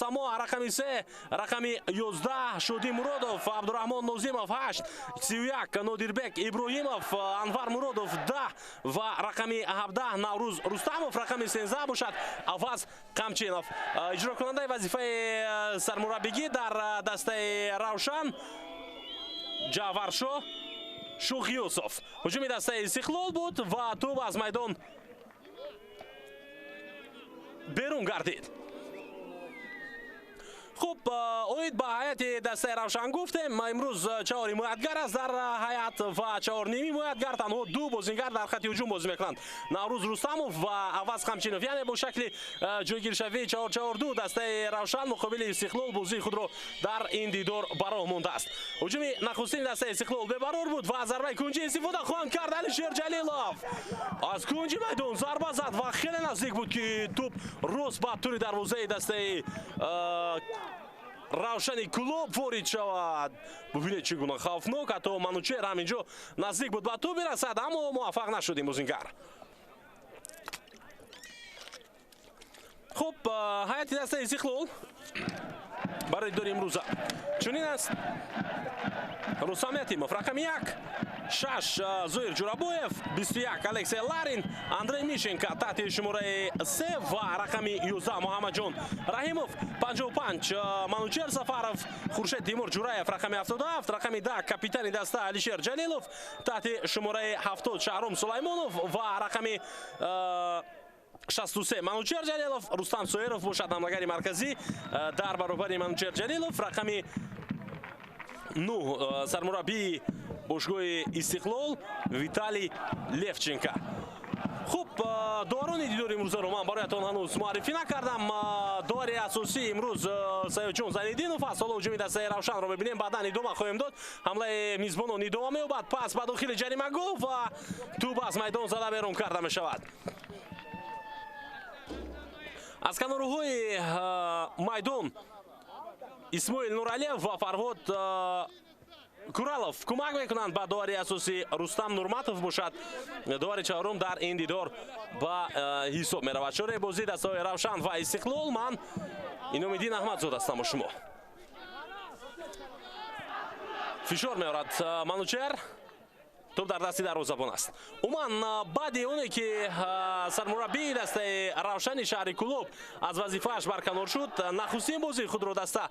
Самоа рақами 3, рақами 11 Шуди Муродов, Абдураҳмон Нозимов 8, 31 Нодирбек Иброҳимов, Анвар Муродов 10 ва рақами 17 Наврӯз Рустамов, рақами 13 бошад Аваз Қамчинов. Иҷрокунандаи вазифаи сармураббигӣ дар дастаи Равшан Ҷаваршо Шухюсов. ҳуҷуми дастаи Истиқлол буд ва тӯб аз майдон берун гардид. хуб, оид ба ҳайати дастаи Равшан гуфтем. имрӯз 4 ҳимоятгар аст дар ҳайат ва 4 ними ҳимоятгар. танҳо 2 бозингар дар хати ҳуҷум бозӣ мекунанд. Наврӯз Рустамов ва Аваз Қамчинов. яъне бо шакли ҷойгиршавии 4-4-2 дастаи Равшан муқобили Истиқлол бозии худро дар ин дидор ба роҳ мондааст. ҳуҷуми нахустини дастаи Истиқлол бебарор буд ва аз зарбаи кунҷӣ истифода хоҳанд кард Алишер Ҷалилов. аз кунҷи майдон зарба зад ва хеле наздик буд ки тӯб рост ба тури дарвозаи дастаи Равшани клуб ворид шавад. бубинед чӣ гуна хавфнок. ҳатто Манучер ҳаминҷо наздик буд ба тӯб бирасад, аммо муваффақ нашудим бозингар. хуб, ҳайати дастаи Истиқлол барои дидори имрӯза чунин аст. Рустам Ятимов рақами 1, 6 Зуир Ҷурабоев, 21 Алексей Ларин, Андрей Мишенко таҳти шумораи 3 ва рақами 11 Муҳаммадҷон Раҳимов, 55 Манучер Сафаров, Хуршед Тимур Ҷураев рақами 77, рақами 10 капитани даста Алишер Ҷалилов, таҳти шумораи 70 Шаҳром Сулаймонов ва рақами 63 Манучер Ҷалилов. Рустам Соиров бошад ҳамлагари марказӣ дар баробари Манучер Ҷалилов. рақами 9 сармураббии бошгоҳи Истиқлол Виталий Левченко. хуб, дуарони дидори имрӯзаро ман бароятон ҳанӯз муаррифӣ накардам. дуари асосӣ имрӯз Саёдҷон Зайниддинов аст. ҳоло ҳуҷуми дастаи Равшанро мебинем, баъдан идома хоҳем дод. ҳамлаи мизбонон идома меёбад. пас ба дохили ҷаримагоҳ ва тӯб аз майдон зада берун карда мешавад. аз канорҳои майдон Исмоил Нуралиев ва Фарҳод Куралов кӯмак мекунанд ба дуари асосӣ. Рустам Нурматов бошад дуари чаҳорум дар ин дидор ба ҳисоб меравад. чораи бозии дастаҳои Равшан ва Истиқлол. ман Иномиддин Аҳмадзод ҳастам бо шумо. фишор меорад Манучер. тӯб дар дасти дарвозабон аст. умуман баъди оне ки сармураббии дастаи Равшани шаҳри Кӯлоб аз вазифааш барканор шуд, нахустин бозии худро даста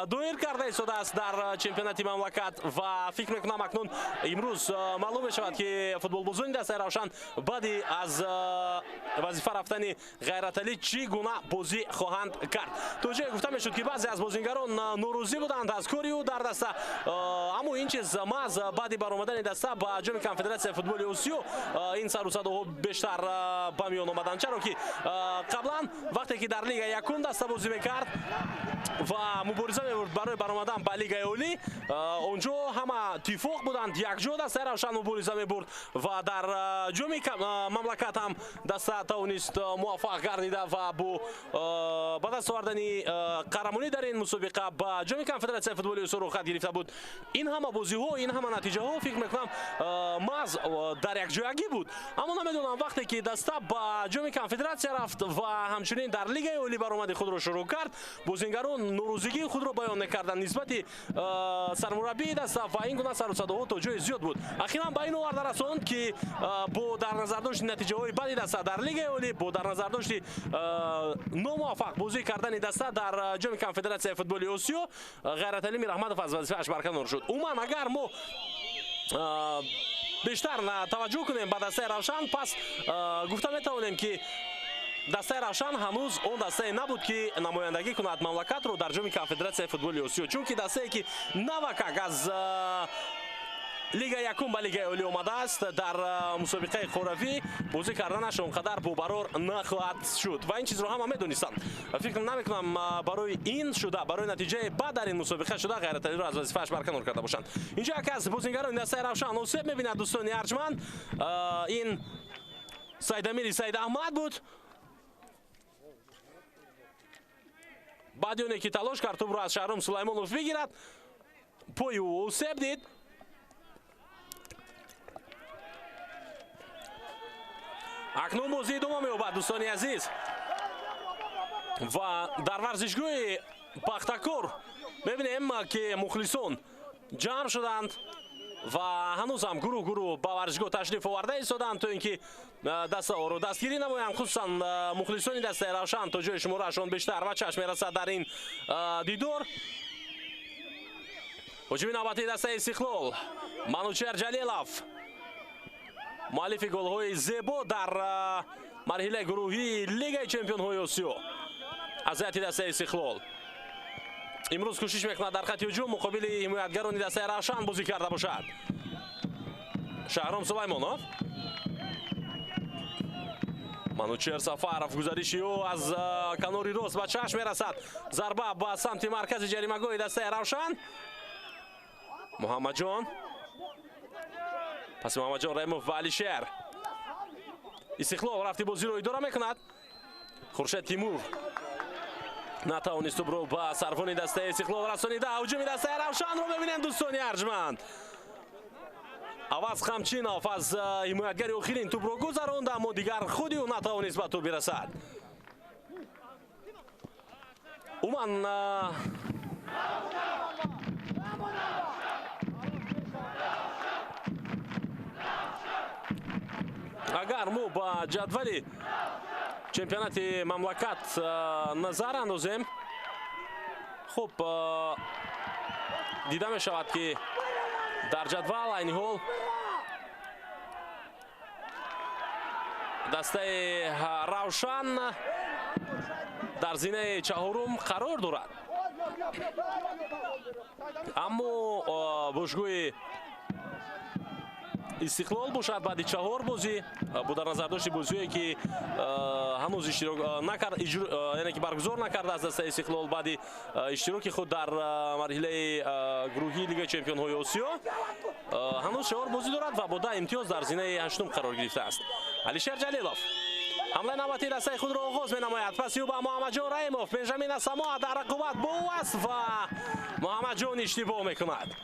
доир карда истодааст дар чемпионати мамлакат ва фикр мекунам акнун имрӯз маълум мешавад ки футболбозони дастаи Равшан баъди аз вазифа рафтани Ғайраталӣ чӣ гуна бозӣ хоҳанд кард. то ҷое гуфта мешуд ки баъзе аз бозингарон норӯзӣ буданд аз кори ӯ дар даста, аммо ин чиз маҳз баъди баромадани даста ба ҷоми конфедератсияи футболи Осиё ин сарусадоҳо бештар ба миён омаданд. чаро ки қаблан вақте ки дар лигаи якум даста бозӣ мекард ва мубориза мебурд барои баромадан ба лигаи олӣ, онҷо ҳама тифоқ буданд, якҷо дастаи Равшан мубориза мебурд ва дар ҷоми мамлакат ҳам даста тавонист муваффақ гардида ва ба даст овардани қаҳрамонӣ дар ин мусобиқа ба ҷоми конфедератсияи футболи Осиё рухат гирифта буд. ин ҳама бозиҳо, ин ҳама натиҷаҳо фикр мекунам маҳз дар якҷоягӣ буд. аммо намедонам вақте ки даста ба ҷоми конфедератсия рафт ва ҳамчунин дар лигаи олӣ баромади худро шурӯъ кард, бозингарон норӯзигии худро баён мекарданд нисбати сармураббии даста ва ин гуна сарусадоҳо то ҷои зиёд буд. ахиран ба ин оварда расонд ки бо дар назардошти натиҷаҳои бади даста дар лигаи олӣ, бо дар назардошти номуваффақ бозӣ кардани даста дар ҷоми конфедератсияи футболи Осиё, Ғайраталӣ Мираҳмадов аз вазифааш барканор шуд. умуман агар мо бештар таваҷҷӯҳ кунем ба дастаи Равшан, пас гуфта метавонем ки дастаи Равшан ҳанӯз он дастае набуд ки намояндагӣ кунад мамлакатро дар ҷоми конфедератсияи футболи Осиё, чунки дастае ки навакак аз лига якум ба лигаи олӣ омадааст, дар мусобиқаи қоравӣ бозӣ карданаш онқадар бобарор нахоҳад шуд ва ин чизро ҳама медонистанд. фикр намекунам барои ин шуда, барои натиҷаи баъд дар ин мусобиқа шуда Ғайраталиро аз вазифааш барканор карда бошанд. инҷо яке аз бозингарони дастаи Равшан осеб мебинад. дӯстони арҷманд, ин Саидамири Саидаҳмад буд. баъди оне ки талош кард тӯбро аз Шаҳром Сулаймонов бигирад, пои ӯ осеб дид. акнун бозӣ идома меёбад. дӯстони азиз, و در ورزشگاه پختکور ببینیم که مخلصون جمع شدند و هنوز هم گروه به ورزشگاه تشریف آورده ایستادند تا اینکه رو دستگیری نمایند. خصوصا مخلصون دسته روشن تا جای شمارهشان بیشتر و چشم میرسد در این دیدار. هجوم نوبتی دسته استقلال، منوچهر جلیلов مؤلف گل‌های زیبا در مرحله گروهی لیگ چمپیون‌های آسیا از دسته استقلال. امروز کوشش میکند در خط هجوم مقابل حمایتگران دسته روشن بازی کرده باشد. شهرام سلیمانов، منوچهر سفرов گزارشی او از کناری راست به چشم میرسد. ضربه به سمت مرکز جریمه‌گاه دسته روشن. محمد جان، پس محمد جان رحیمов و علیشهر. استقلال رفتی بازی رو اداره میکند. خورشید تیمور نتوانست برو با سرفون دسته استقلال رسانیده. هجوم دسته روشن رو ببینید دوستان ارجمند. عوض خمچینов از حمایتگر آخرین توپ رو گذراند اما دیگر خودی او نتوانست به توپ برسد. اومن اگر ما با جدول چمپیونات مملکت نظر اندازیم خب دیده می شود که در جدول این حال دسته روشن در زینه چهارم قرار دارد، اما باشگاه استقلال باشد بعد 4 بازی با در نظر داشت بازیایی که هنوز اشتراک نکرد، یعنی که برگزار نکرده از دسته استقلال بعد اشتراک خود در مرحله گروهی لیگ چمپیون‌های آسیا هنوز 4 بازی دارد و با 10 امتیاز در زینه 8 قرار گرفته است. علیشهر جلیلов حمله نوبتی دسته خود را آغاز می‌نماید. پس او با محمد جان رحیمov، بنجامین سما در رقابت با است و محمد جان اشتباه میکند.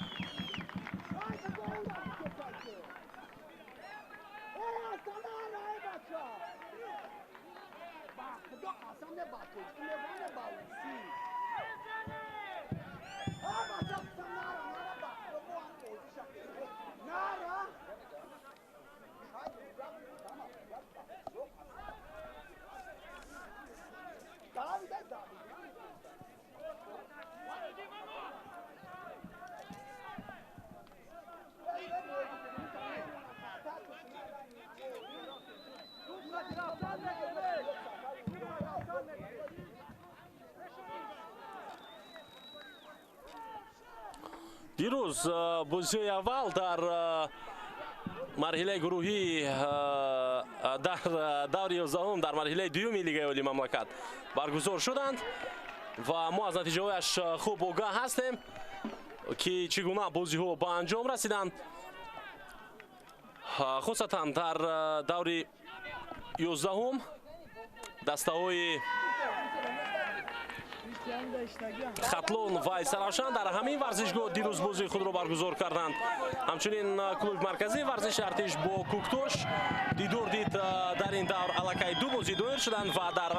دیروز بازی اول در مرحله گروهی در دور 11 در مرحله دوم لیگ عالی مملکت برگزار شدند و ما از نتیجه هایش خوب آگاه هستیم که چگونه بازی ها به انجام رسیدند. خصوصا در دور 11 دسته های خطلون و سراشان در همین ورزشگاه دیروز بازی خود را برگزار کردند. همچنین کلوب مرکزی ورزش ارتش با کوکتوش دیدار دید در این دور علاقه 2 بازی دایر شدند و در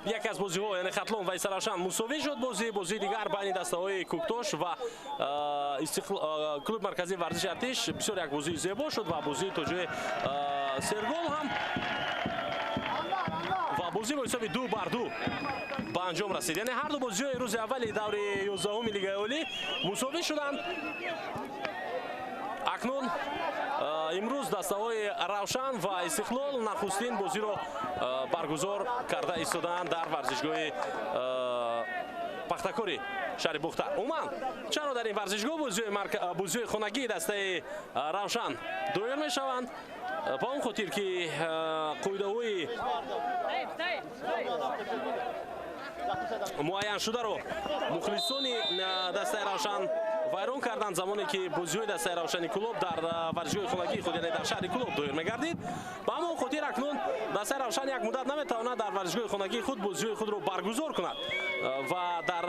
یکی از بازی ها یعنی خطلون و سراشان مساوی شد. بازی دیگر بین دسته های کوکتوش و کلوب مرکزی ورزش ارتش بسیار یک بازی زیبا شد و بازی تو جای سرگل هم بازی با حساب 2-2 به انجام رسید. یعنی هر دو بازی های روز اولی دور 11 لیگ عالی مساوی شدند. اکنون امروز دسته های روشن و استقلال نخستین بازی را برگزار کرده ایستادند در ورزشگاه پختکوری شهر بختر. عموما چرا در این ورزشگاه بازی خانگی دسته روشن دایر می شوند با اون خاطر که قاعده های معین شده رو مخلصان دسته روشن ویران کردند زمانی که بازی دسته روشن کلوب در ورزشگاه خانگی خود یعنی در شهر کلوب دایر می‌گردید. با همون خاطر اکنون دسته روشن یک مدت نمیتواند در ورزشگاه خانگی خود بازی خود رو برگزار کند و در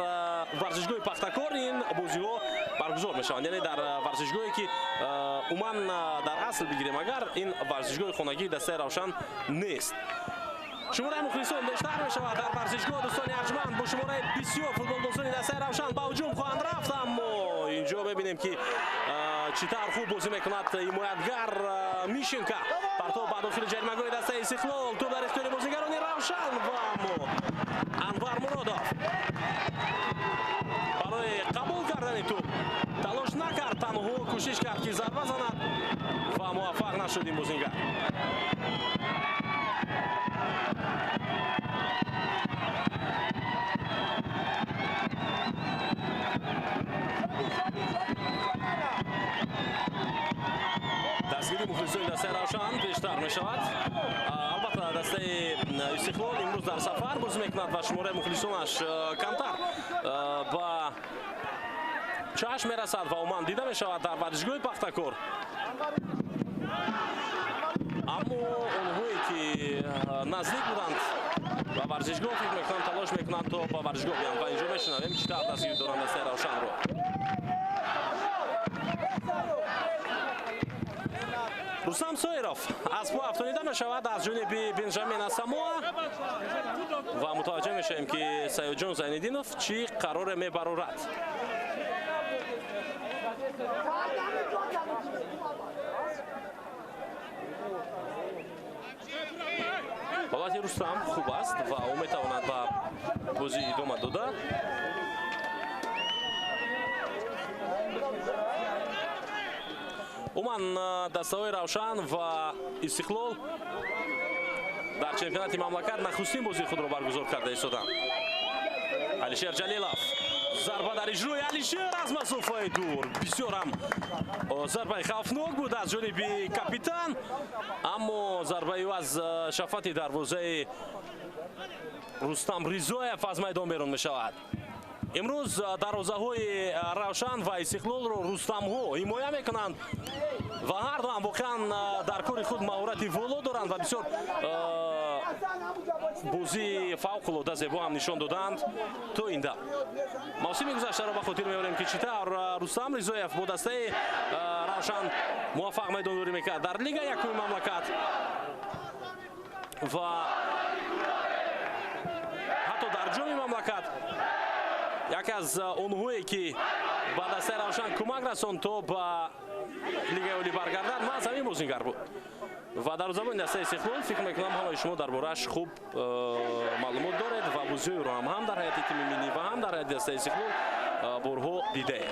ورزشگاه پختکور این بازی ها برگزار میشوند. یعنی در ورزشگاهی که عموما در اصل بگیریم اگر این ورزشگاه خانگی دسته روشن نیست. شماره مخلصون بیشتر می شود در ورزشگاه دوستان ارجمند با شماره بسیار فوتبالبازان دسته روشن با هجوم خواهند رفت، اما اینجا ببینیم که چطور خوب بازی میکند حمایتگر میشینکا. پرتاب به داخل جریمه‌گاه دسته استقلال، توپ در اختیار بازیگران روشن و اما انور مرادov برای قبول کردن توپ تلاش نکرد، تنها کوشش کرد که ضربه زند و موفق نشد این بازیگر. دستگیری مخلصان دسته روشن بیشتر می شود. البته دسته استقلال امروز در سفر بازی میکند و شماره مخلصانش کمتر با چشم میرسد و عموما دیده می شود در ورزشگاه پختکور. اما اونهایی که نزدیک بودند و ورزشگاه فکر میکنند تلاش میکنند تا با ورزشگاه بیان و اینجا میشنویم چطور دستگیر دارند دسته روشن رو. رستم سویروف از پا افتانیده می شود از جانب بنجامین اساموا و متوجه میشیم که سیاجون زینالدینوف چی قرار میبرد. بابت رستم خوب است و او میتواند به بازی ادامه داده. عموما دسته‌های روشن و استقلال در چمپیونات مملکت نخستین بازی خود را برگزار کرده ایستادند. علیشیر جلیلوف ضربه در اجرای علیشیر از مسافه دور، بسیار هم ضربه خوفناک بود از جانب کاپیتان، اما ضربه از شفت دروازه رستم ریزویف از میدان بیرون می شود. امروز دروازه‌های روشن و استقلال رو رستم ها حمایت میکنند و هر دو هم واقعا در کار خود مهارت والا دارند و بسیار بازی فوق‌العاده زیبا هم نشان دادند. تو این ده موسم گذشته را به خاطر میاریم که چطور رستم ریزویف با دسته روشن موفق میدان دوری میکرد در لیگ یکم مملکت و حتی در جام مملکت. یکی از اونهایی که با دسته روشن کمک رساند تا به لیگ اولی برگردد محض همین بازیگر بود و در زبان دسته استقلال فکر میکنم همه شما درباره‌اش خوب معلومات دارید و بازی رو هم در هیئت تیم ملی و هم در هیئت دسته استقلال بارها دیده.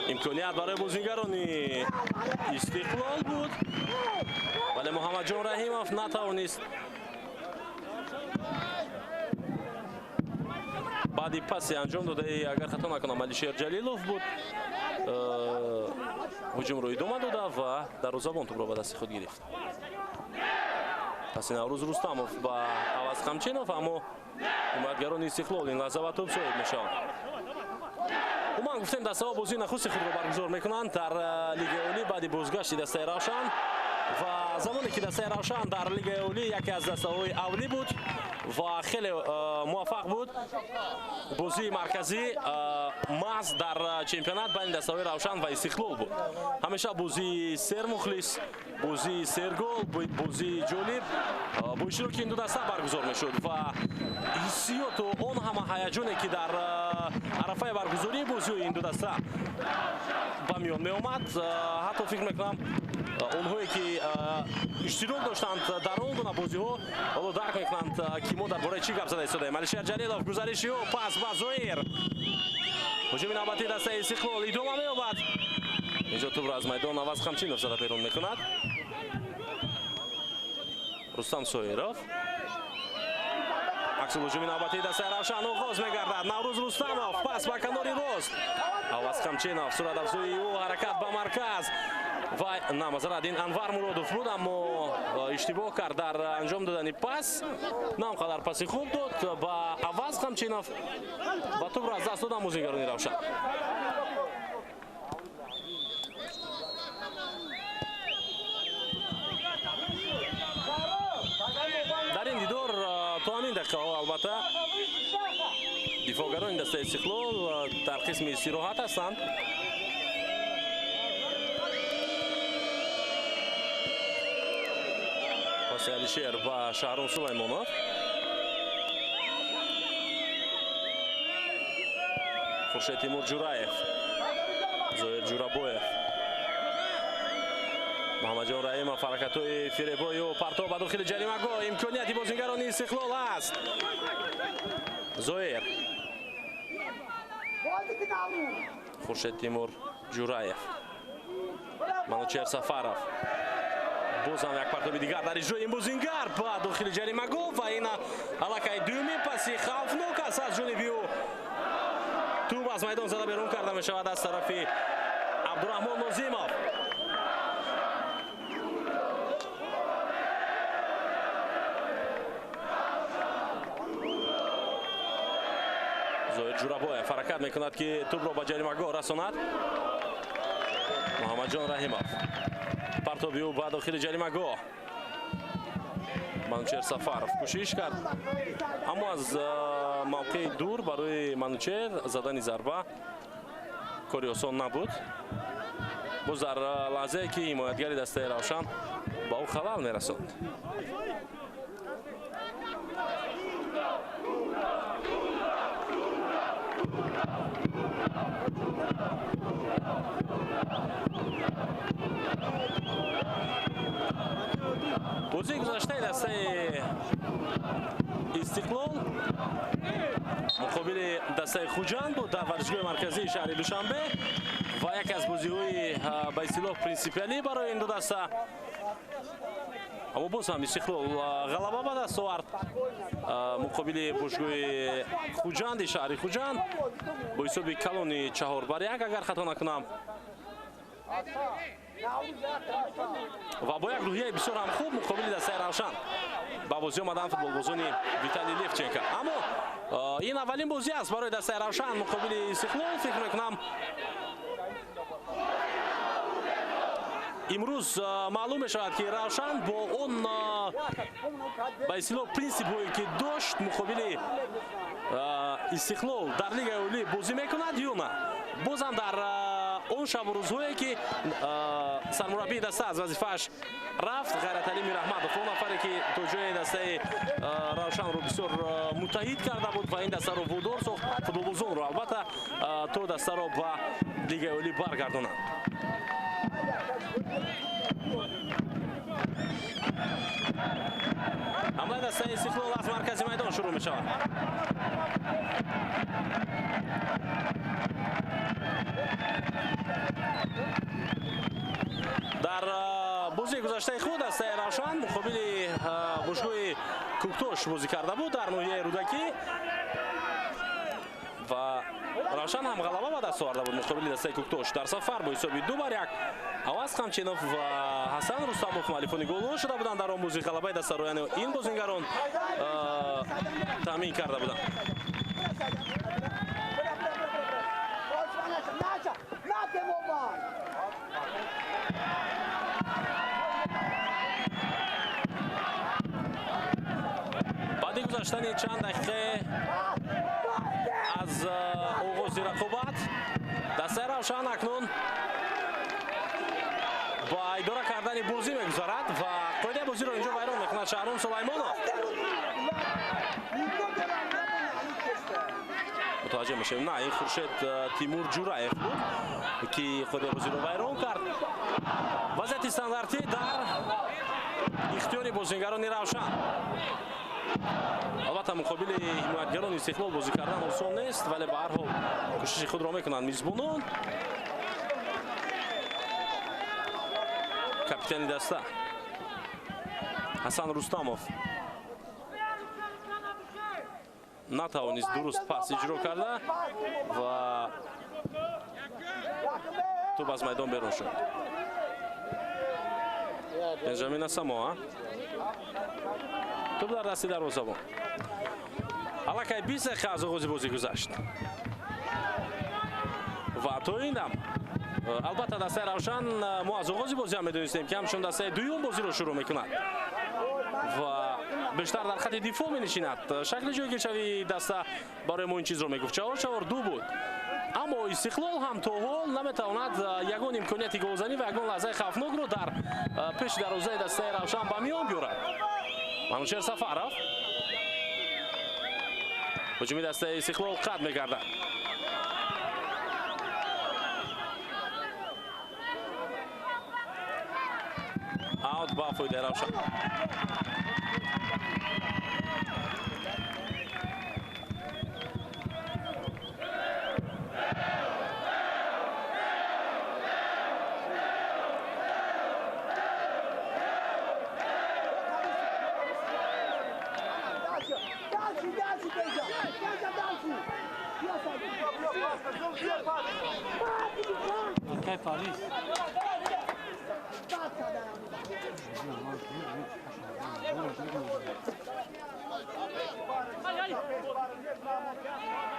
امکانیت برای بازیگران استقلال بود ولی محمد جان رحیموف نتوانست بعدی پاسی انجام داده. اگر خطا نکنم علیشیر جلیلوف بود هجوم رو ادامه داده و دروازه‌بان توپ را به دست خود گرفت. پس نوروز رستموف با عوض خمچینوف، اما حمایتگران استقلال این لحظه به توپ صاحب میشوند. عموما گفتیم دسته ها بازی نخست خود را برگزار میکنند در لیگ اولی بعد بازگشت دسته روشن و زمانی که دسته روشن در لیگ اولی یکی از دسته های اولی بود و خیلی موفق بود. بازی مرکزی محض در چمپیونات بین دسته های روشن و استقلال بود. همیشه بازی سر مخلص، بازی سرگل، بازی جالب با اشتراک این دو دسته برگزار میشد و حسیات و اون همه هیجانی که در عرفه برگزاری بازی این دو دسته به میان می آمد، حتی فکر میکنم اونهایی که اشتراک داشتند در اون گونه بازی ها حالا درک میکنند که ما درباره چی گپ زده ایستادیم. علیشیر جلیلوف گزارشی و پاس به زهیر، هجوم نوبتی دسته استقلال ادامه می‌یابد. اینجا توپ را از میدان عوض خمچینوف زده بیرون میکند. رستم سویروف عکس هجوم نوبتی دسته روشن آغاز میگردد. نوروز رستموف پاس به کناری راست، عوض خمچینوف سرعت افزایی او حرکت به مرکز و نه معذرت این انور مرادov بود اما اشتباه کرد در انجام دادن پاس. نه قدر پاسی خوب داد با عوض خمچینوف و توپ را از دست دادن بازیگران روشن. нусхаҳо албатта дифоъгарони дастаи Истиқлол дар қисми истироҳат ҳастанд. паси Алишер ба Шаҳром Сулаймонов. Хуршед Тимур Ҷураев, Зоир Ҷурабоев, Муҳаммадҷон Раимов, ҳаракатҳои фиребою партов ба дохили ҷаримагоҳ. Имконияти бозингарони Истиқлол аст. Зоир, Хуршед Тимур Ҷураев, Манучер Сафаров. Бозам як партоби дигар дар иҷрои ин бозингар ба дохили ҷаримагоҳ ва ин аллакай дуюмин паси хавфнок аст аз ҷониби ӯ. Тӯб аз майдон зада берун карда мешавад аз тарафи Абдураҳмон Нозимов. Зоир Ҷурабоев ҳаракат мекунад ки тӯбро ба ҷаримагоҳ расонад. Муҳаммадҷон Раҳимов, партоби ӯ ба дохили ҷаримагоҳ. Манучер Сафаров кӯшиш кард, аммо аз мавқеи дур барои Манучер задани зарба кори осон набуд. боз дар лаҳзае ки ҳимоятгари дастаи Равшан ба ӯ халал мерасонд. бозии гузаштаи дастаи Истиқлол муқобили дастаи Хуҷанд буд дар варзишгоҳи марказии шаҳри Душанбе ва яке аз бозиҳои ба истилоҳ принсипиалӣ барои ин ду даста. аммо боз ҳам Истиқлол ғалаба ба даст овард муқобили бошгоҳи Хуҷанди шаҳри Хуҷанд бо ҳисоби калони 4-1 агар хато накунам ва бо як рӯҳияи бисёр ҳам хуб муқобили дастаи Равшан ба бозӣ омаданд футболбозони Виталий Левченко. аммо ин аввалин бозӣ аст барои дастаи Равшан муқобили Истиқлол. фикр мекунам имрӯз маълум мешавад ки Равшан бо он ба истилоҳ принсипҳое ки дошт муқобили Истиқлол дар лигаи олӣ бозӣ мекунад ё на. бозам дар он шабу рӯзҳое ки сармураббии даста аз вазифааш рафт, Ғайраталӣ Мираҳмадов, он нафаре ки то ҷои дастаи Равшанро бисёр муттаҳид карда буд ва ин дастаро водор сохт футболбозонро албатта то дастаро ба лигаи олӣ баргардонанд. ҳамлаи дастаи Истиқлол аз маркази майдон шурӯъ мешавад. дар бозии гузаштаи худ дастаи Равшан муқобили бошгоҳи Кӯктош бозӣ карда буд дар ноҳияи рӯдакӣ ва Равшан ҳам ғалаба ба даст оварда буд муқобили дастаи Кӯктош дар сафар бо ҳисоби 2-1. Аваз Қамчинов ва Ҳасан Рустамов муаллифони голҳо шуда буданд дар он бозӣ. ғалабаи дастаро яъне ин бозингарон таъмин карда буданд. баъди гузаштани чанд дақиқе аз оғози рақобат дастаи Равшан акнун ба идора кардани бозӣ мегузарад ва қоидаи бозиро инҷо вайрон мекунад Шаҳром Сулаймонов. мутаваҷҷеҳ мешавем на ин Хуршед Тимур Ҷураев буд ки қоидаи бозиро вайрон кард. вазъияти стандартӣ дар ихтиёри бозингарони Равшан. албатта муқобили ҳимоятгарони Истиқлол бозӣ кардан осон нест, вале ба ҳар ҳол кӯшиши худро мекунанд мизбонон. капитани даста Ҳасан Рустамов натавонист дуруст пас иҷро карда ва тӯб аз майдон берун шуд. Бенҷамин Асамоа тӯб дар дасти дарвозабон. аллакай 20 дақиқа аз оғози бозӣ гузашт ва то ин дам албатта дастаи Равшан мо аз оғози бозӣ ҳам медонистем ки ҳамчун дастаи дуюм бозиро шурӯъ мекунад ва بیشتر در خط دفاع می نشیند. شکل جایگیری دسته برای ما این چیز رو میگفت. 4-4 بود. اما استقلال هم تا حال نمیتواند یگان امکانیت گلزنی و یگان لحظه خوفناک رو در پیش دروازه دسته روشن به میان بیارد. منوچهر سفرов هجومی دسته استقلال قطع میگردد. اوت با فایده روشن. Okay, Paris.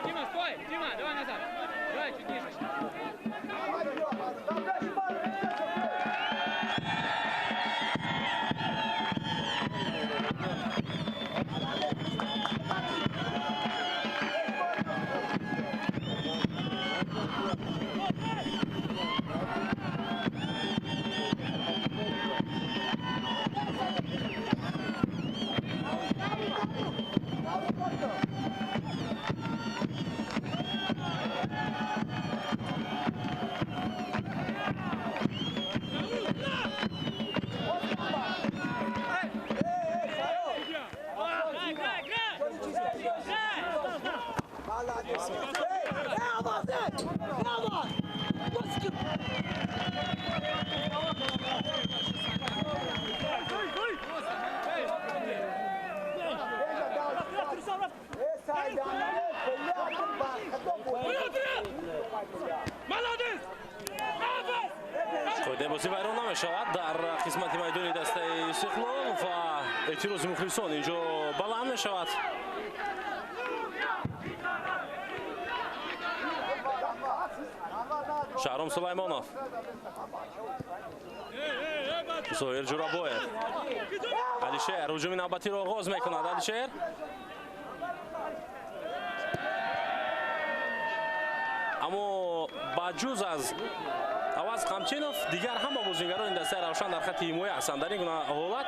Дима, стой! Дима, давай назад! Давай, чуть ниже. قاعده بازی ویران نمیشود در قسمت میدانی دسته استقلال و اعتراض مخلصان اینجا بلند میشود. شهرام سلیمانов زهیر جورابویف علیشیر هجوم نوبتی را آغاز میکند. علیشیر اما با جز از عوض قمچینوف دیگر همه بازیگران این دسته روشن در خط حمایه هستند. در این گونه حالت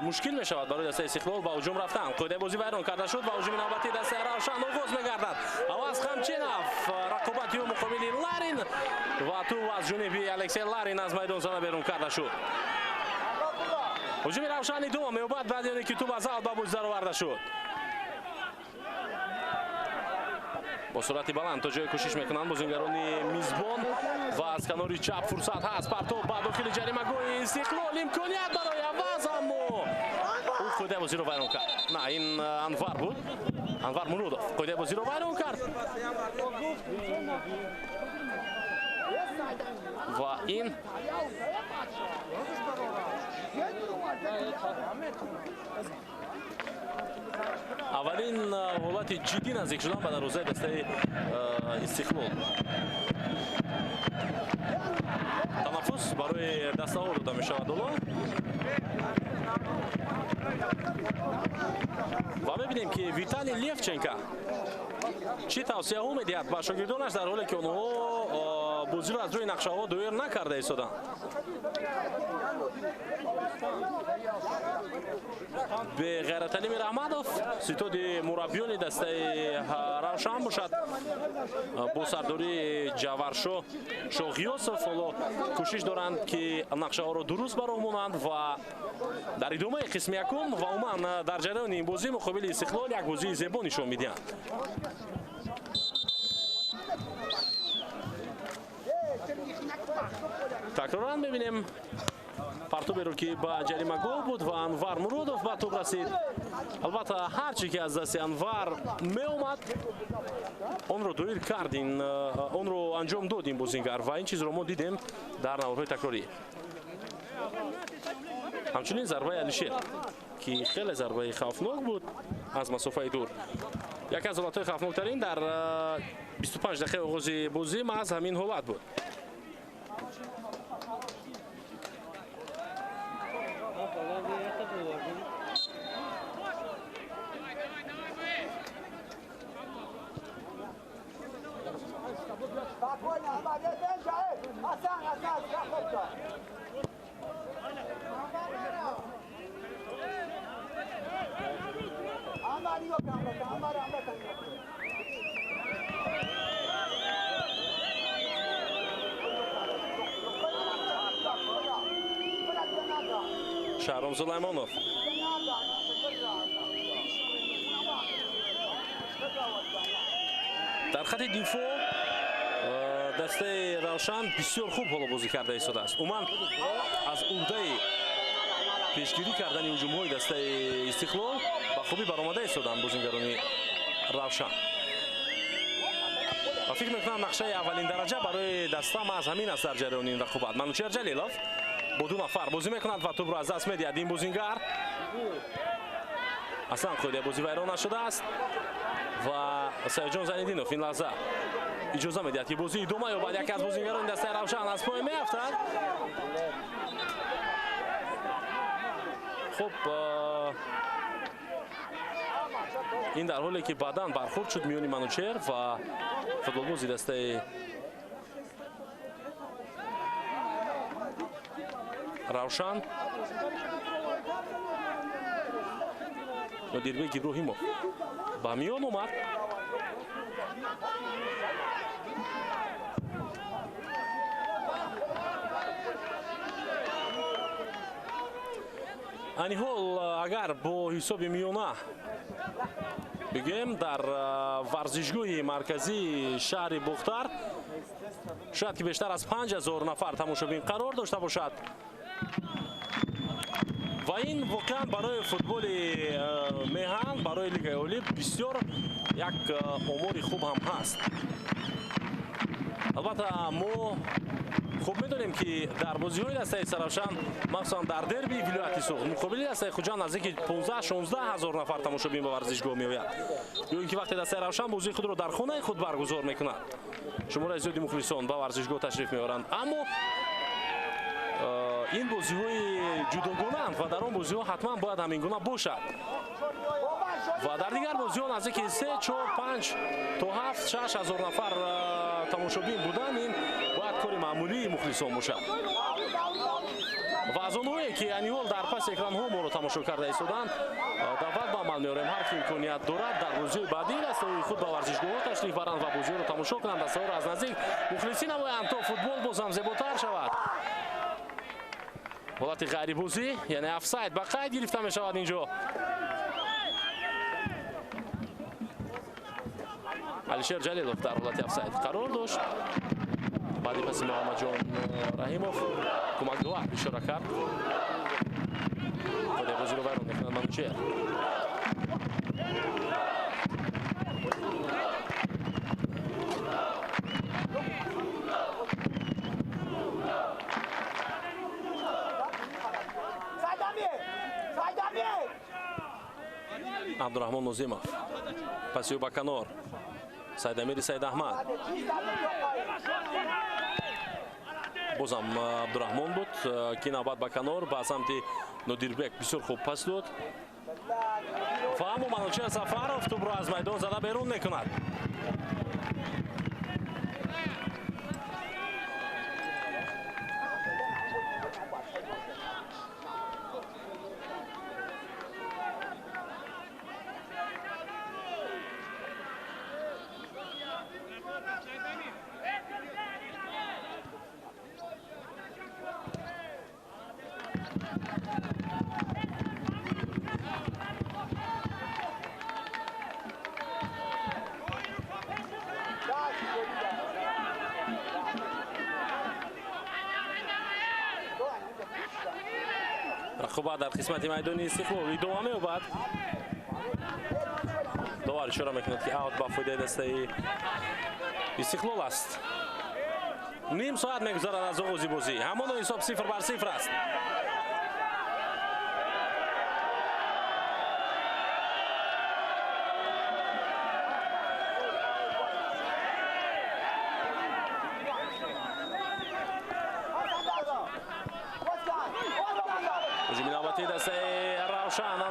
مشکل می شود برای دسته استقلال با هجوم رفتن. قاعده بازی ویران کرده شد با هجوم نوبتی دسته روشن آغاز می‌گردد. عوض قمچینوف رقابتی و مقابل لارین و تو از جانبی الکسی لارین از میدان زده بیرون کرده شد. هجوم روشن دوم می‌یابد بعد از اینکه توپ از زل به بازی درآورده شد. با سرعت بلند تا جای کوشش میکنند بازیگران میزبان و از کنار چپ فرصت هست پرتاب با داخل جریمه گوی استقلال امکانیت برای عوض اما او قاعده بازی رو ویران کرد. نه این انور بود، انور مرودوف قاعده بازی رو ویران کرد و این اولین حالت جدی نزدیک شدن به دروازه دسته استقلال. تنفس برای دسته ها داده می شود و میبینیم که ویتالی لیفچنکا چی توصیه ها میدهد به شاگردانش در حالی که اونها بازی رو از روی نقشه ها دایر نکرده ایستادن. به غیرت علی میرحمدوف ستاد مربیان دسته روشن باشد با سرداری جوارشو شوغیوسف کوشش دارند که نقشه ها رو درست برامونند و در ادامه قسم یکم و عموما در جریان این بازی مقابل استقلال یک بازی زیبا نشان میدهند. تکرارا میبینیم پرتوبی رو که با جریمه گل بود و انور مرودوف به توپ رسید. البته هرچی که از دست انور می اومد اون رو دایر کردین، اون رو انجام دادیم بازیگر و این چیز رو ما دیدیم در نوارهای تکراری. همچنین ضربه علیشیر که خیلی ضربه خوفناک بود از مسافه دور. یکی از حالتهای خوفناکترین در 25 دقیقه آغاز بازی از همین حالت بود. Sharon Sulaymonov. در خط دفاع دسته روشن بسیار خوب حالا بازی کرده ایستاده است. اومد از عهده پیشگیری کردن هجوم‌های دسته استقلال با خوبی برآمده ایستادند بازیگران روشن. و فکر میکنم نقشه اولین درجه برای دسته از همین است در جریان این رقابت. منوچهر جلیلوف با دو نفر بازی میکند و توپ را از دست میدهد. این بازیگر اصلا قاعده بازی ویران نشده است و سیدجان زنیدینوف این لحظه اجازه میدهد که بازی ادامه یابد. یکی از بازیگران دسته روشن از پای میافتد. خب این در حالی که بعداً برخورد شد میانی منوچهر و فوتبالبازی دسته روشن نادیربек иброҳимов ба миён омад. аниҳол агар бо ҳисоби миёна бигӯем дар варзишгоҳи марказии шаҳри бухтар шояд ки бештар аз 5000 нафар тамошобин қарор дошта бошад ва ин воқеан барои футболи меҳан барои лигаи олӣ бисёр як омори хуб ҳам ҳаст. албатта мо хуб медонем ки дар бозиҳои дастаи саравшан махсусан дар дерби вилояти суғд муқобили дастаи хуҷанд наздики 15-16 ҳазор нафар тамошобин ба варзишгоҳ меояд. ё ин ки вақте дастаи равшан бозии худро дар хонаи худ баргузор мекунад шумораи зиёди мухлисон ба варзишгоҳ ташриф меоранд. аммо ин бозиҳои ҷудогонаанд ва дар он бозиҳо ҳатман бояд ҳамин гуна бошад ва дар дигар бозиҳо наздики 3, 4, 5 то 7, 6 ҳазор нафар тамошобин будан ин бояд кори маъмулии мухлисон бошад. ва аз онҳое ки аниҳол дар паси экранҳо моро тамошо карда истоданд даъват ба амал меорем ҳар ки имконият дорад дар бозиҳои баъдии дастаҳои худ ба варзишгоҳҳо ташриф баранд ва бозиҳоро тамошо кунанд, дастаҳоро аз наздик мухлисӣ намоянд то футбол бозам зеботар шавад. ҳолати ғайрибозӣ яъне офсайд ба қайд гирифта мешавад. инҷо алишер ҷалилов дар ҳолати офсайд қарор дошт. баъди паси муҳаммадҷон раҳимов кӯмакдувар ишора кард. қоидаи бозиро вайрон мекунад манучер. абдураҳмон нозимов пасиё ба канор. сайдамири сайдаҳмад бозам абдураҳмон буд ки навбат ба канор ба самти нодирбек бисёр хуб пас дод ва аммо манучер сафаров тӯбро аз майдон зада берун мекунад. рақобат дар қисмати майдони истиқлол идома меёбад. довар ишора мекунад ки аут ба фоидаи дастаи истиқлол аст. ним соат мегузарад аз оғози бозӣ. ҳамон ҳисоб 0-0 аст.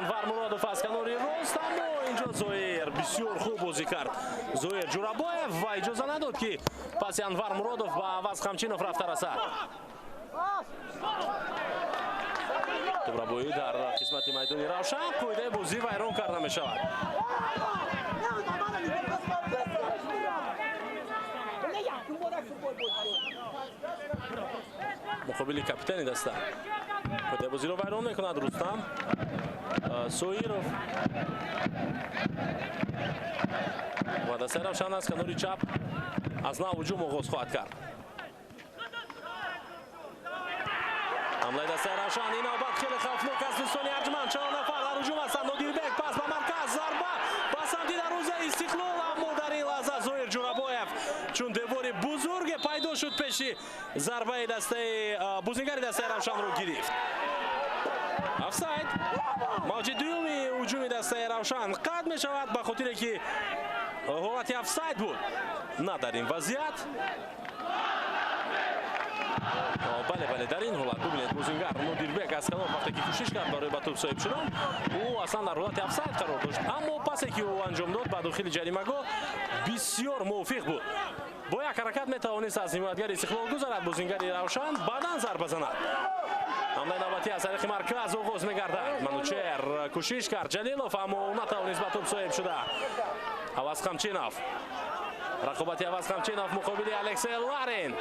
анвар муродов аз канори рост, аммо инҷо зоир бисёр хуб бозӣ кард. зоир ҷурабоев ва иҷоза надод ки паси анвар муродов ба аваз қамчинов рафта расад. тубрабоӣ дар қисмати майдони равшан қоидаи бозӣ вайрон карда мешавад. муқобили капитани даста қоидаи бозиро вайрон мекунад Рустам Соиров ва дастаи равшан аз канори чап аз нав ҳуҷум оғоз хоҳад кард. ҳамлаи дастаи равшан ин навбат хеле хавфнок аст. дӯстони арҷманд 4 нафар дар ҳуҷум ҳастанд. Нодирбек пас ба марказ зарба ба самти дарвозаи Истиқлол, аммо дар ин лаҳза Зоир Ҷурабоев чун девори бузурге пайдо шуд пеши зарбаи дастаи бузингари дастаи равшанро гирифт. офсайд. мавҷи дуюми ҳуҷуми дастаи равшан қатъ мешавад ба хотире ки ҳолати офсайд буд. на дар ин вазъият бале дар ин ҳолат бубинед бузингар Нодирбек аз канор вақте ки кӯшиш кард барои ба тӯб соҳиб шудан ӯ аслан дар ҳолати офсайд қарор дошт, аммо пасе ки ӯ анҷом дод ба дохили ҷаримагоҳ бисёр мувофиқ буд. бо як ҳаракат метавонист аз ҳимоятгари Истиқлол гузарад. бузингари равшан баъдан зарба занад. ҳамлаи навбатӣ аз тариқи марказ оғоз мегардад. Манучер кӯшиш кард Ҷалилов, аммо натавонист ба тӯб соҳиб шуда. Аваз Қамчинов, рақобати Аваз Қамчинов муқобили Алексей Ларин.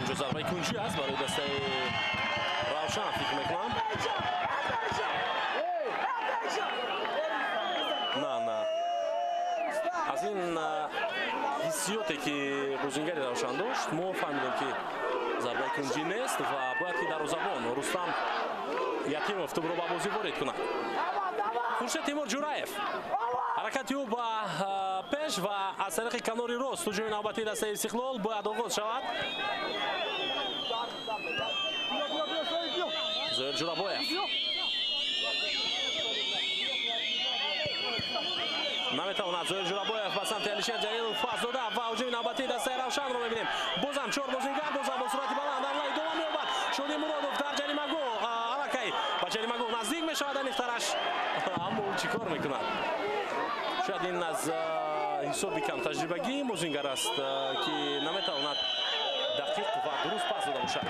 инҷо зарбаи кунҷӣ аст барои дастаи равшан фикр мекунам. на аз ин ҳиссиёте ки бузингари равшан дошт мо фаҳмидем ки зарбаи кунҷӣ нест ва бояд ки дарвозабон Рустам Якимов тӯбро ба бозӣ ворид кунад. Хуршед Тимур Ҷураев, ҳаракати ӯ ба пеш ва аз тариқи канори рост ҳуҷуми навбатии дастаи Истиқлол бояд оғоз шавад. Зоир Ҷурабоев наметавонад. Зоир Ҷурабоев ба самти Алишер Ҷалилов пас дода ва ҳуҷуми навбатии дастаи равшанро мебинем. бозам 4 бозингар, бозам бо суръати баланд ҳамла идома меёбад. Шодӣ Муродов дар ҷаримагоҳ аллакай ба ҷаримагоҳ наздик мешавад. амихтараш аммо ӯ чӣ кор мекунад? шояд ин аз ҳисоби камтаҷрибагии бозингар аст ки наметавонад дақиқ ва дуруст пас дода бошад.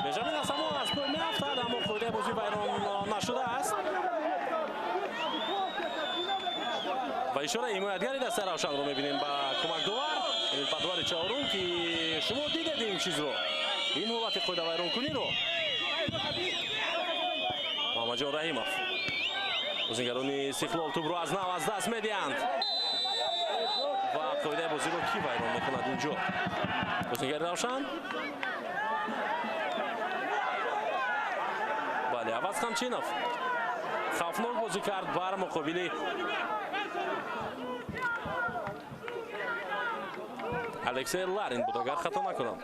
Бенҷамин Асамон аз пой меафтад, аммо қоидаи бозӣ вайрон нашудааст. ва ишораи ҳимоятгари дастаи равшанро мебинем ба кӯмакдовар падвари чаҳорум ки шумо дидед ин чизро, ин ҳолати қоидавайронкуниро. Муҳаммадҷон Раҳимов, бозингарони Истиқлол тӯбро аз нав аз даст медиҳанд ва қоидаи бозиро ки вайрон мекунад инҷо? бозингари равшан. бале, Аваз Қамчинов хавфнок бозӣ кард бар муқобили Алексей Ларин буд, агар хато накунам.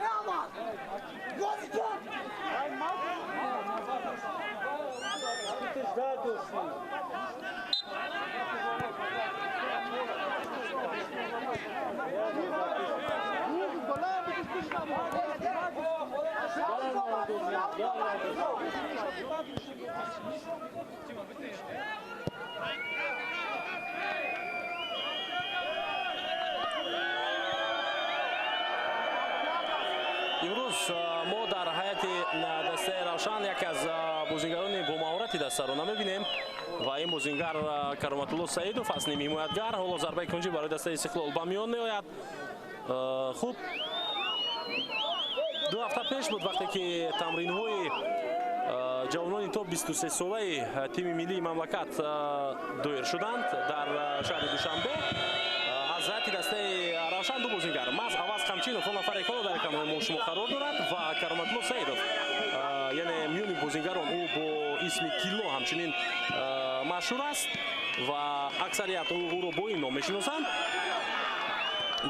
имрӯз мо дар ҳайати дастаи равшан як аз бозингарони бомаҳорати дастаро намебинем ва ин бозингар Кароматулло Саидов аст, ним ҳимоятгар. ҳоло зарбаи кунҷӣ барои дастаи Истиқлол ба миён меояд. хуб, 2 ҳафта пеш буд вақте ки тамринҳои ҷавонони то 23 солаи тими миллии мамлакат доир шуданд дар шаҳри Душанбе. аз ҳайати дастаи равшан 2 бозингар маз Аваз Қамчинов он нафаре ки дар канои мо шумо қарор дорад ва Кароматулло Саидов, яъне миёни бозингарон ӯ бо исми Килло ҳамчунин машҳур аст ва аксарият ӯро бо ин ном мешиносанд.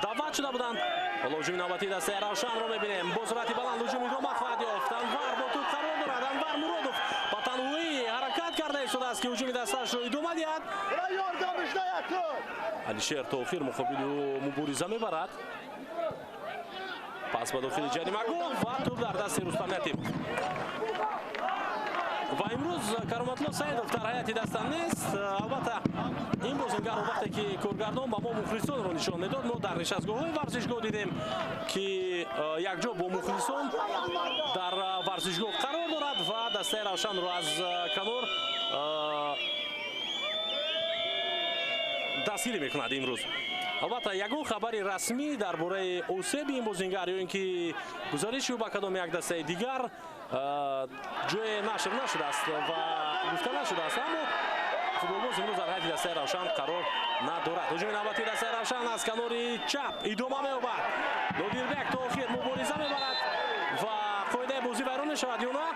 даъват шуда буданд. ҳоло ҳуҷуми навбатии дастаи равшанро мебинем. бо суръати баланд ҳуҷум идома хоҳад ёфт. Анвар бо тӯб қарор дорад. Анвар Муродов ба танҳоӣ ҳаракат карда истодааст ки ҳуҷуми дастаашро идома диҳад. Алишер то охир муқобили ӯ мубориза мебарад. пас ба дохили ҷаримагоҳ ва тӯб дар дасти Рустам Ятимов. ва имрӯз Кароматулло Абдулло Саидов дар ҳайати дастан нест. Албатта ин бозингар вақте ки коргардон ба мо мухлисонро нишон медод, мо дар нишастгоҳҳои варзишгоҳ дидем ки якҷо бо мухлисон дар варзишгоҳ қарор дорад ва дастаи равшанро аз канор дастгирӣ мекунад имрӯз. албатта ягон хабари расмӣ дар бораи осеби ин бозингар ё ин ки гузариши ӯ ба кадом як дастаи дигар ҷое нашр нашудааст ва гуфта нашудааст, аммо футболбоз имрӯз дар ҳайати дастаи равшан қарор надорад. ҳуҷуми навбати дастаи равшан аз канори чап идома меёбад. Нодирбек то охир мубориза мебарад ва қоидаи бозӣ вайрон мешавад ё на?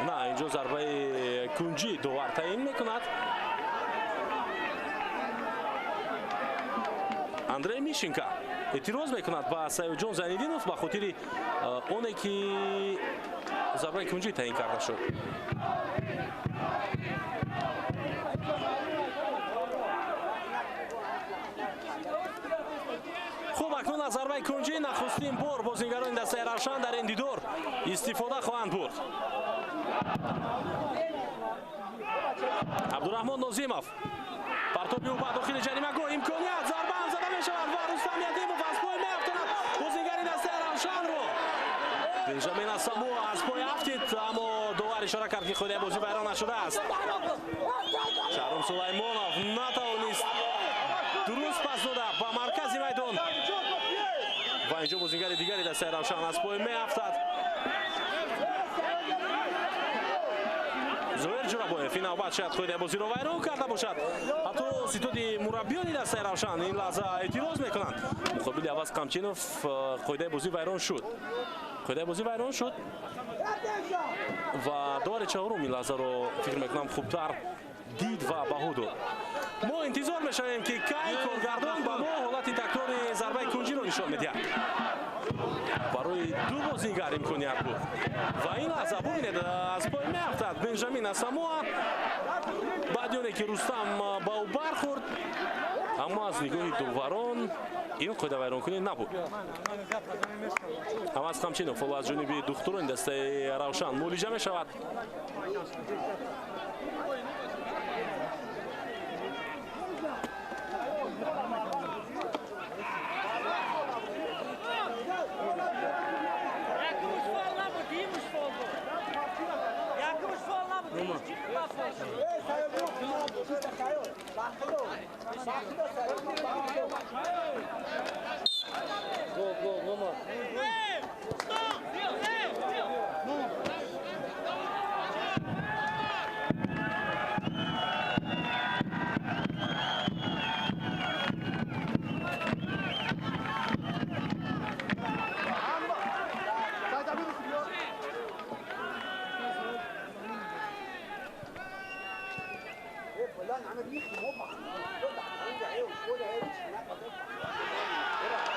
На, инҷо зарбаи кунҷӣ довар таъин мекунад. Андрей Мишенко эътироз мекунад ба Саидҷон Зайниддинов ба хотири оне ки зарбаи кунҷӣ таъин карда шуд. хуб, акнун аз зарбаи кунҷӣ нахустин бор бозингарони дастаи равшан дар ин дидор истифода хоҳанд бурд. Абдураҳмон Нозимов партоби ӯ ба дохили ҷаримагоҳ, имконият, зарба ҳам зада мешавад ва Рустам Ятимов аз пой меафтонад бозингари дастаи равшанро. Бенҷамин Асамуа аз пой афтид, аммо довар ишора кард ки қоидаи бозӣ вайрон нашудааст. Шаҳром Сулаймонов натавонист дуруст пас дода ба маркази майдон ва инҷо бозингари дигари дастаи равшан аз пой меафтад. Зоир Ҷурабоев ин навбат шояд қоидаи бозиро вайрон карда бошад. ҳатто ситоди мураббиёни дастаи равшан ин лаҳза эътироз мекунанд. муқобили Аваз Қамчинов қоидаи бозӣ вайрон шуд. Қоидаи бозӣ вайрон шуд ва довари чаҳорум ин лаҳзаро фикр мекунам хубтар дид ва баҳо дод. мо интизор мешавем ки кай коргардон ба мо ҳолати такрори зарбаи кунҷиро нишон медиҳад. барои ду бозингар имконият буд ва ин лаҳза бубинед аз пой меафтад Бенҷамин Асамуа баъди оне ки Рустам ба ӯ бархӯрд, аммо аз нигоҳи доварон ин қоида вайронкунӣ набуд. Аваз Қамчинов аз ҷониби духтурони дастаи равшан муолиҷа мешавад.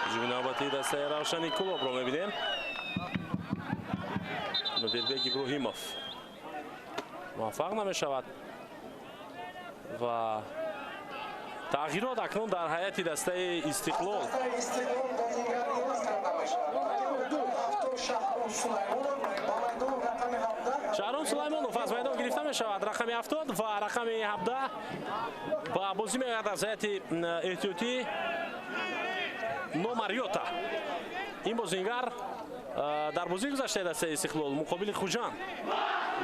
ҳуҷуми навбати дастаи равшани Кулобро мебинем. Нодирбек Иброҳимов муваффақ намешавад ва тағйирот акнун дар ҳайати дастаи Истиқлол. Шаҳром Сулаймонов аз майдон гирифта мешавад, рақами 70 ва рақами 17 ба бозӣ меояд аз ҳайати эҳтиётӣ номар Йота. ин бозингар дар бозии гузаштаи дастаи Истиқлол муқобили Хуҷанд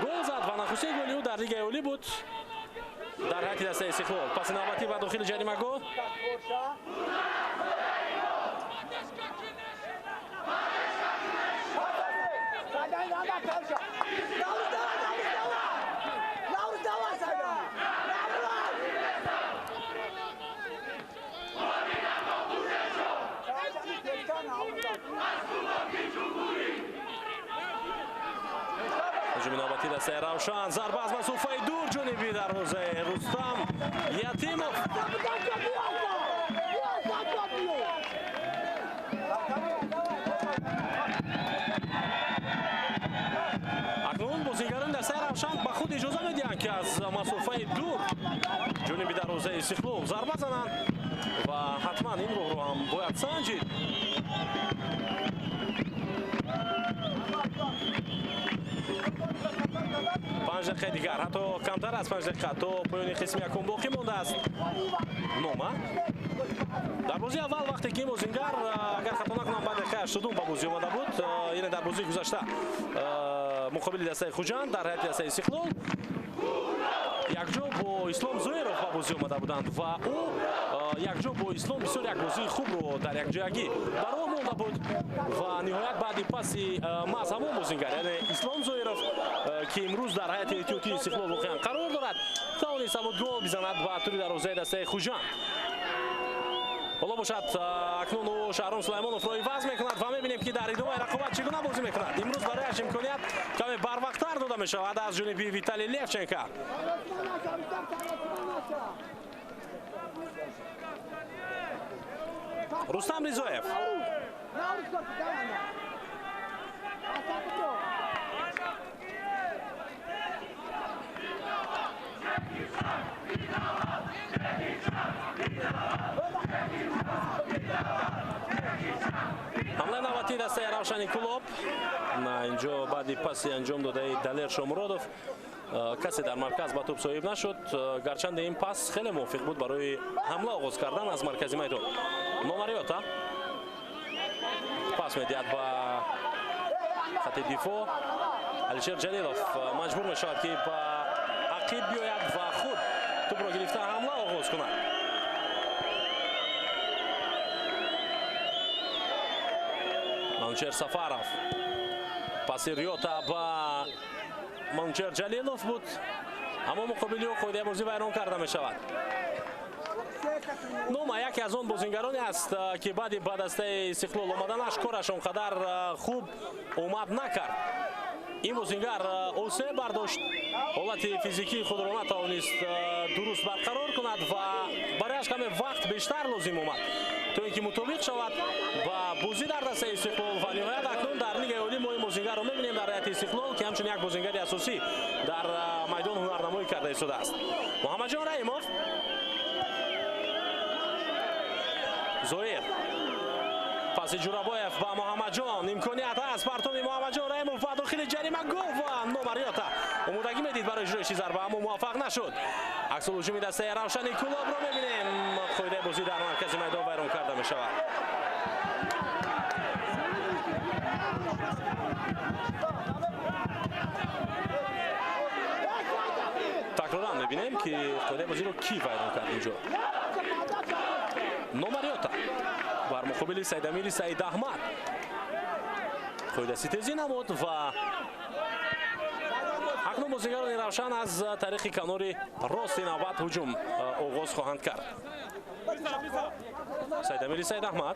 гол зад ва нахустин голи ӯ дар Лигаи Олӣ буд дар ҳайати дастаи Истиқлол. Паси навбатӣ ба дохили ҷаримагоҳ. ҳуҷуми навбати дастаи равшан, зарба аз масофаи дур ҷониби дарвозаи Рустам Ятимов. акнун бозингарони дастаи равшан ба худ иҷоза медиҳанд ки аз масофаи дур ҷониби дарвозаи Истиқлол зарба зананд ва ҳатман ин роҳро ҳам бояд санҷид. 5 دقیقه دیگر حتی کمتر از 5 دقیقه تا پایان قسم یکم باقی مانده است. نوما در بازی اول وقتی که موزینگر اگر خطا نکنم بعد دقیقه 80 به بازی آمده بود، یعنی در بازی گذشته مقابل دسته خوجند در حیاط دسته استقلال یک جا با اسلام زویرов به بازی آمده بودند و او یک جا با اسلام بسیار یک بازی خوب رو در یک جایگی برای مانده بود و نهایت بعد پاسی محض همون موزینگر یعنی اسلام زویرов که امروز در حیاط احتیاطی استقلال واقعا قرار دارد توانست بود گل بزند و توری دروازه دسته خوجند. حالا باشد اکنون او شهرام سلیمانوف رو عوض میکند و میبینیم که در ادامه رقابت چگونه بازی میکند. امروز برایش امکانیت کمی بروقتر داده میشود از جانب ویتالی لیفچنکو. رستم ریزویف حمله نوبتی دسته равшани клуб اینجا بعد پاسی انجام داده دلیر شامرودов کسی در مرکز با توپ صاحب نشد، گرچند این پاس خیلی موفق بود برای حمله آغاز کردن از مرکزی میدان. نوماریوتا پاس میدهد با خط دفاع. علیشیر جلیلوف مجبور میشود که با عقب بیاید و خود توپ را گرفته حمله آغاز کند. منوچهر سفارов پاسی ریوتا با منوچهر جلیلوف بود، اما مقابلی او خود بازی ویران کرده می شود. نوما یکی از آن بازیگرانی است که بعد دسته استقلال آمدنش کارش آنقدر خوب اومد نکرد. این بازیگر اوسه برداشت، حالت فیزیکی خود را نتوانست درست برقرار کند و برایش کمی وقت بیشتر لازم اومد تا اینکه مطابق شود با بازی در دسته استقلال و نهایت اکنون در لیگ عالی ما این بازیگر را می‌بینیم در حیاط استقلال که همچون یک بازیگر اساسی در میدان هنرنمایی کرده ایستاده است. محمد جان رحیموف زویر پاس جورابویف با محمد جان امکانیت است پرتوی محمد جان رحیموف و داخل جریمه گل و نوماریوتا امودگی میدید برای اجرای ضربه اما موفق نشد. عکس الهجومی دسته равшани клуб رو میبینیم خود بازی در مرکز میدان ویران کرده می شود. تکرارا میبینیم که خود بازی رو کی ویران کرد اینجا. نوماریوتا بر مقابل سید امیر سعید احمد خود دستی تیزی نمود و اکنون بازیگران روشن از طریق کنار راست نوبت هجوم آغاز خواهند کرد. سید امیر سعید احمد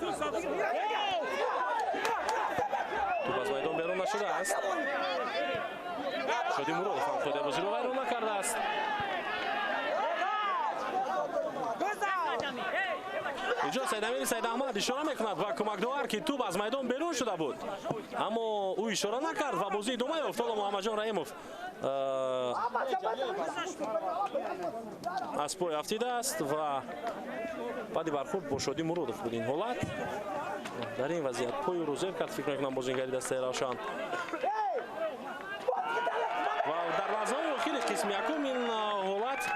توپ از میدان بیرون نشده است. شادی مرادov هم خود بازی رو ویران نکرده است. اینجا سید امیر سعید احمد اشاره میکند و کمک داور که توپ از میدان بیرون شده بود اما او اشاره نکرد و بازی ادامه افتاد. محمد جان رحیموف از پای افتیده است و بعد برخورد با شادی مرادov بود این حالت. در این وضعیت پای رو زیر کرد فکر میکنم بازیگری دسته равшан و در لحظه های اخیر قسم یکم این حالت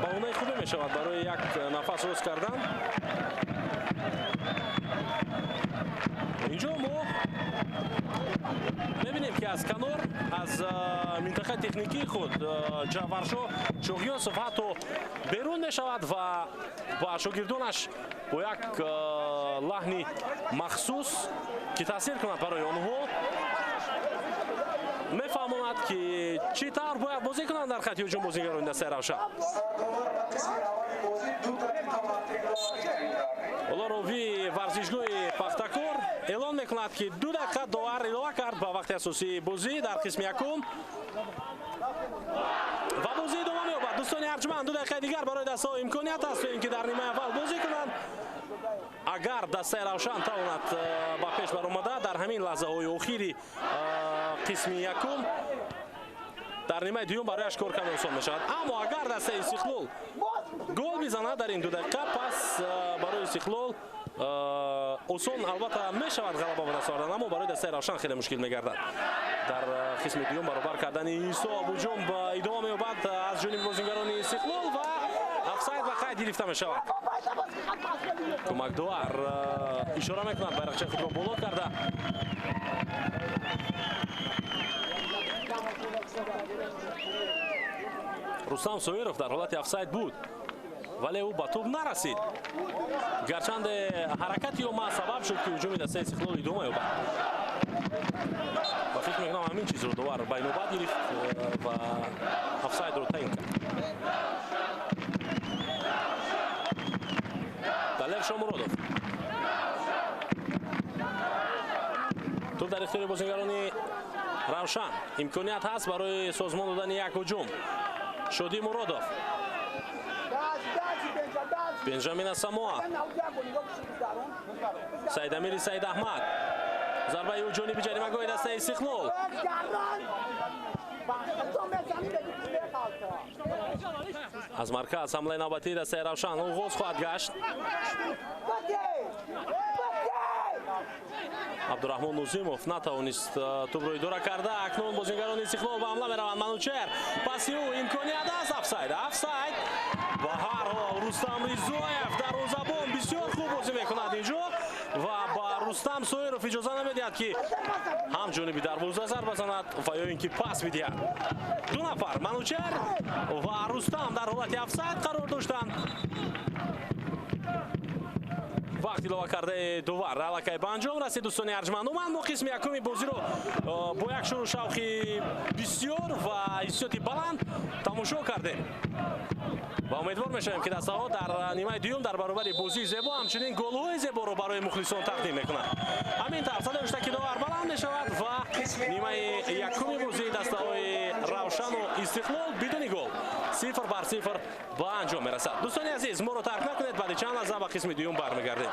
بهونه خوبی می شود برای یک نفس روز کردن. اینجا ما میبینیم که از کنار از منطقه تکنیکی خود جعفرشاه چوغیاسov حتی بیرون می شود و با شاگردانش با یک لحنی مخصوص که تاثیر کند برای آنها میفهماند که چی طور باید بازی کنند در خط هجوم بازیگران دسته равшан. حالا روی ورزشگاه پختکور اعلان میکند که 2 دقیقه داور اضافه کرد با وقت اساسی بازی در قسم یکم و بازی ادامه می‌یابد. دوستان ارجمند 2 دقیقه دیگر برای دسته ها امکانیت است اینکه در نیمه اول بازی کنند. اگر دسته равшан تواند با پیش برآمده در همین لحظه های اخیری قسم یکم در نیمه دوم برایش کار کمی آسان میشود. اما اگر دسته استقلال گل بزند در این 2 دقیقه پس برای استقلال осон албатта мешавад ғалаба ба даст овардан, аммо барои дастаи Равшан хеле мушкил мегардад. Дар қисми дуюм баробар кардани ҳисоб ҳуҷум идома меёбад аз ҷониби бозингарони Истиқлол ва офсайд ва қайд гирифта мешавад. Кӯмакдуар ишора мекунад, байрақчаи худро боло карда. Рустам Соиров дар ҳолати офсайд буд, вале ӯ ба тӯб нарасид. Гарчанде ҳаракати омад сабаб шуд ки ҳуҷуми дастаи Истиқлол идома ёбад. Ва фикр мекунам ҳамин чизро довар ба инобат гирифт ва офсайдро таъин кард. Далер Шомуродов. Тӯб дар ихтиёри бозингарони Равшан. Имконият ҳаст барои созмон додани як ҳуҷум. Шодӣ Муродов. Бенҷамин Асамоа. Саидамири Саидаҳмад. Зарбаи ӯ ҷониби ҷаримагоҳи дастаи Истиқлол. аз марказ ҳамлаи навбатии дастаи Равшан оғоз хоҳад гашт. Абдураҳмон Нузимов натавонист тӯбро идора карда. Акнун бозингарони Истиқлол ба ҳамла мераванд. Манучер паси ӯ имконият аст. офсайд ба ҳар ҳол Рустам Ризоев дарвозабон бисёр хуб бозӣ мекунад инҷо ва ба Рустам Соиров иҷоза намедиҳад ки ҳам ҷониби дарвоза зарба занад ва ё ин ки пас бидиҳад. ду нафар Манучер ва Рустам дар ҳолати офсайд қарор доштанд. вақт илова кардаи дувар аллакай ба анҷом расид. дӯстони арҷманд омад мо қисми якуми бозиро бо як шурӯъ шавқи бисёр ва ҳиссиёти баланд тамошо кардем ва умедвор мешавем ки дастаҳо дар нимаи дуюм дар баробари бозии зебо ҳамчунин голҳои зеборо барои мухлисон тақдим мекунанд. ҳамин тавр садоиштаки довар баланд мешавад ва нимаи якуми бозии дастаҳои Равшану Истиқлол бидуни гол 0-0 ба анҷом мерасад. дӯстони азиз, моро тарк накунед. баъди чанд лаҳза ба қисми дуюм бармегардем.